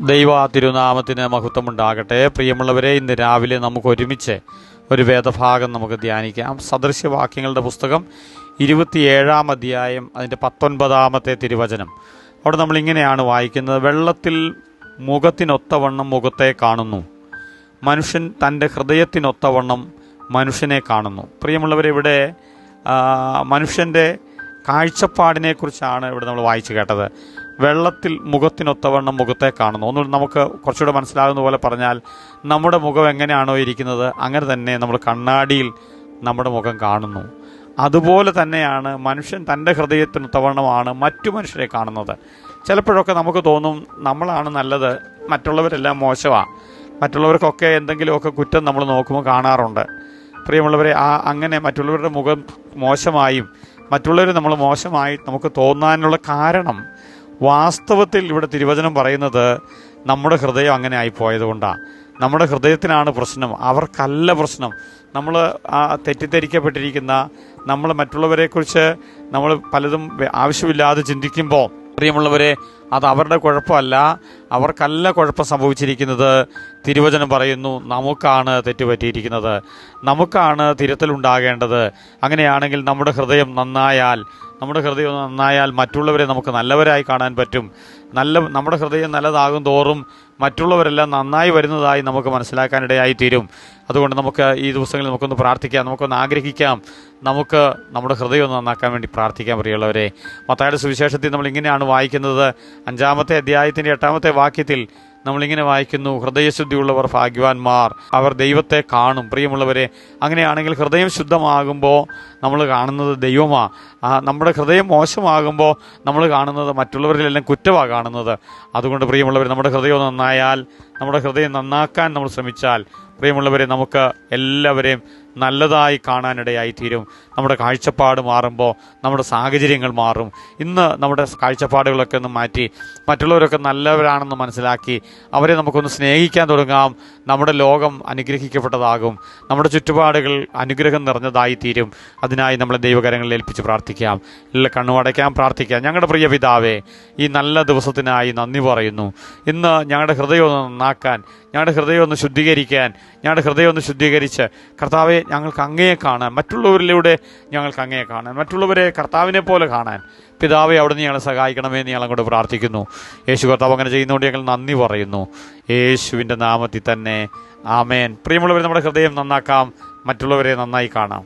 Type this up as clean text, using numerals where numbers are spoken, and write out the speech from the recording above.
ദൈവ തിരുനാമത്തിന് മഹത്വമുണ്ടാകട്ടെ. പ്രിയമുള്ളവരെ, ഇന്ന് രാവിലെ നമുക്ക് ഒരുമിച്ച് ഒരു വേദഭാഗം നമുക്ക് ധ്യാനിക്കാം. സദൃശ്യവാക്യങ്ങളുടെ പുസ്തകം 27-ാം അധ്യായം, അതിൻ്റെ 19-ാമത്തെ തിരുവചനം. അവിടെ നമ്മളിങ്ങനെയാണ് വായിക്കുന്നത്: വെള്ളത്തിൽ മുഖത്തിനൊത്തവണ്ണം മുഖത്തെ കാണുന്നു, മനുഷ്യൻ തൻ്റെ ഹൃദയത്തിനൊത്തവണ്ണം മനുഷ്യനെ കാണുന്നു. പ്രിയമുള്ളവരെ, ഇവിടെ മനുഷ്യൻ്റെ കാഴ്ചപ്പാടിനെക്കുറിച്ചാണ് ഇവിടെ നമ്മൾ വായിച്ചു കേട്ടത്. വെള്ളത്തിൽ മുഖത്തിനൊത്തവണ്ണം മുഖത്തെ കാണുന്നു. ഒന്നുകൂടി നമുക്ക് കുറച്ചുകൂടെ മനസ്സിലാകുന്ന പോലെ പറഞ്ഞാൽ, നമ്മുടെ മുഖം എങ്ങനെയാണോ ഇരിക്കുന്നത് അങ്ങനെ തന്നെ നമ്മൾ കണ്ണാടിയിൽ നമ്മുടെ മുഖം കാണുന്നു. അതുപോലെ തന്നെയാണ് മനുഷ്യൻ തൻ്റെ ഹൃദയത്തിനൊത്തവണ്ണമാണ് മറ്റു മനുഷ്യരെ കാണുന്നത്. ചിലപ്പോഴൊക്കെ നമുക്ക് തോന്നും നമ്മളാണ് നല്ലത്, മറ്റുള്ളവരെല്ലാം മോശമാണ്. മറ്റുള്ളവർക്കൊക്കെ എന്തെങ്കിലുമൊക്കെ കുറ്റം നമ്മൾ നോക്കുമ്പോൾ കാണാറുണ്ട്. പ്രിയമുള്ളവരെ, അങ്ങനെ മറ്റുള്ളവരുടെ മുഖം മോശമായും മറ്റുള്ളവർ നമ്മൾ മോശമായി നമുക്ക് തോന്നാനുള്ള കാരണം വാസ്തവത്തിൽ ഇവിടെ തിരുവചനം പറയുന്നത് നമ്മുടെ ഹൃദയം അങ്ങനെ ആയിപ്പോയതുകൊണ്ടാണ്. നമ്മുടെ ഹൃദയത്തിനാണ് പ്രശ്നം, അവർക്കല്ല പ്രശ്നം. നമ്മൾ തെറ്റിദ്ധരിക്കപ്പെട്ടിരിക്കുന്ന, നമ്മൾ മറ്റുള്ളവരെക്കുറിച്ച് നമ്മൾ പലതും ആവശ്യമില്ലാതെ ചിന്തിക്കുമ്പോൾ, പ്രിയമുള്ളവരെ, അത് അവരുടെ കുഴപ്പമല്ല, അവർക്കല്ല കുഴപ്പം സംഭവിച്ചിരിക്കുന്നത്. തിരുവചനം പറയുന്നു നമുക്കാണ് തെറ്റുപറ്റിയിരിക്കുന്നത്, നമുക്കാണ് തിരുത്തലുണ്ടാകേണ്ടത്. അങ്ങനെയാണെങ്കിൽ നമ്മുടെ ഹൃദയം നന്നായാൽ മറ്റുള്ളവരെ നമുക്ക് നല്ലവരായി കാണാൻ പറ്റും. നമ്മുടെ ഹൃദയം നല്ലതാകും തോറും മറ്റുള്ളവരെല്ലാം നന്നായി വരുന്നതായി നമുക്ക് മനസ്സിലാക്കാനിടയായി തീരും. അതുകൊണ്ട് നമുക്ക് ഈ ദിവസങ്ങളിൽ നമുക്കൊന്ന് പ്രാർത്ഥിക്കാം, നമുക്കൊന്ന് ആഗ്രഹിക്കാം, നമുക്ക് നമ്മുടെ ഹൃദയം ഒന്ന് നന്നാക്കാൻ വേണ്ടി പ്രാർത്ഥിക്കാൻ. പ്രിയമുള്ളവരെ, മത്തായിയുടെ സുവിശേഷത്തിൽ നമ്മൾ ഇങ്ങനെയാണ് വായിക്കുന്നത്. 5-ാമത്തെ അധ്യായത്തിൻ്റെ 8-ാമത്തെ വാക്യത്തിൽ നമ്മളിങ്ങനെ വായിക്കുന്നു: ഹൃദയശുദ്ധിയുള്ളവർ ഭാഗ്യവാന്മാർ, അവർ ദൈവത്തെ കാണും. പ്രിയമുള്ളവരെ, അങ്ങനെയാണെങ്കിൽ ഹൃദയം ശുദ്ധമാകുമ്പോൾ നമ്മൾ കാണുന്നത് ദൈവമാണ്. നമ്മുടെ ഹൃദയം മോശമാകുമ്പോൾ നമ്മൾ കാണുന്നത് മറ്റുള്ളവരിലെല്ലാം കുറ്റമാണ് കാണുന്നത്. അതുകൊണ്ട് പ്രിയമുള്ളവർ, നമ്മുടെ ഹൃദയം നന്നായാൽ, നമ്മുടെ ഹൃദയം നന്നാക്കാൻ നമ്മൾ ശ്രമിച്ചാൽ, പ്രിയമുള്ളവരെ, നമുക്ക് എല്ലാവരെയും നല്ലതായി കാണാനിടയായി തീരും. നമ്മുടെ കാഴ്ചപ്പാട് മാറുമ്പോൾ നമ്മുടെ സാഹചര്യങ്ങൾ മാറും. ഇന്ന് നമ്മുടെ കാഴ്ചപ്പാടുകളൊക്കെ ഒന്ന് മാറ്റി മറ്റുള്ളവരൊക്കെ നല്ലവരാണെന്ന് മനസ്സിലാക്കി അവരെ നമുക്കൊന്ന് സ്നേഹിക്കാൻ തുടങ്ങാം. നമ്മുടെ ലോകം അനുഗ്രഹിക്കപ്പെട്ടതാകും, നമ്മുടെ ചുറ്റുപാടുകൾ അനുഗ്രഹം നിറഞ്ഞതായി തീരും. അതിനായി നമ്മളെ ദൈവകരങ്ങളിൽ ഏൽപ്പിച്ച് പ്രാർത്ഥിക്കാം. എല്ലാ കണ്ണുമടയ്ക്കാം, പ്രാർത്ഥിക്കാം. ഞങ്ങളുടെ പ്രിയ പിതാവേ, ഈ നല്ല ദിവസത്തിനായി നന്ദി പറയുന്നു. ഇന്ന് ഞങ്ങളുടെ ഹൃദയം ഒന്ന് നന്നാക്കാൻ, ഞങ്ങളുടെ ഹൃദയം ഒന്ന് ശുദ്ധീകരിക്കാൻ, ഞങ്ങളുടെ ഹൃദയം ഒന്ന് ശുദ്ധീകരിച്ച് കർത്താവെ, ഞങ്ങൾക്ക് അങ്ങയെ കാണാൻ, മറ്റുള്ളവരിലൂടെ ഞങ്ങൾക്ക് അങ്ങയെ കാണാൻ, മറ്റുള്ളവരെ കർത്താവിനെ പോലെ കാണാൻ പിതാവെ അവിടുന്ന് ഞങ്ങളെ സഹായിക്കണമേ എന്ന് ഞങ്ങളങ്ങോട്ട് പ്രാർത്ഥിക്കുന്നു. യേശു കർത്താവ് അങ്ങനെ ചെയ്യുന്നതുകൊണ്ട് ഞങ്ങൾ നന്ദി പറയുന്നു. യേശുവിൻ്റെ നാമത്തിൽ തന്നെ ആമേൻ. പ്രിയമുള്ളവരെ, നമ്മുടെ ഹൃദയം നന്നാക്കാം, മറ്റുള്ളവരെ നന്നായി കാണാം.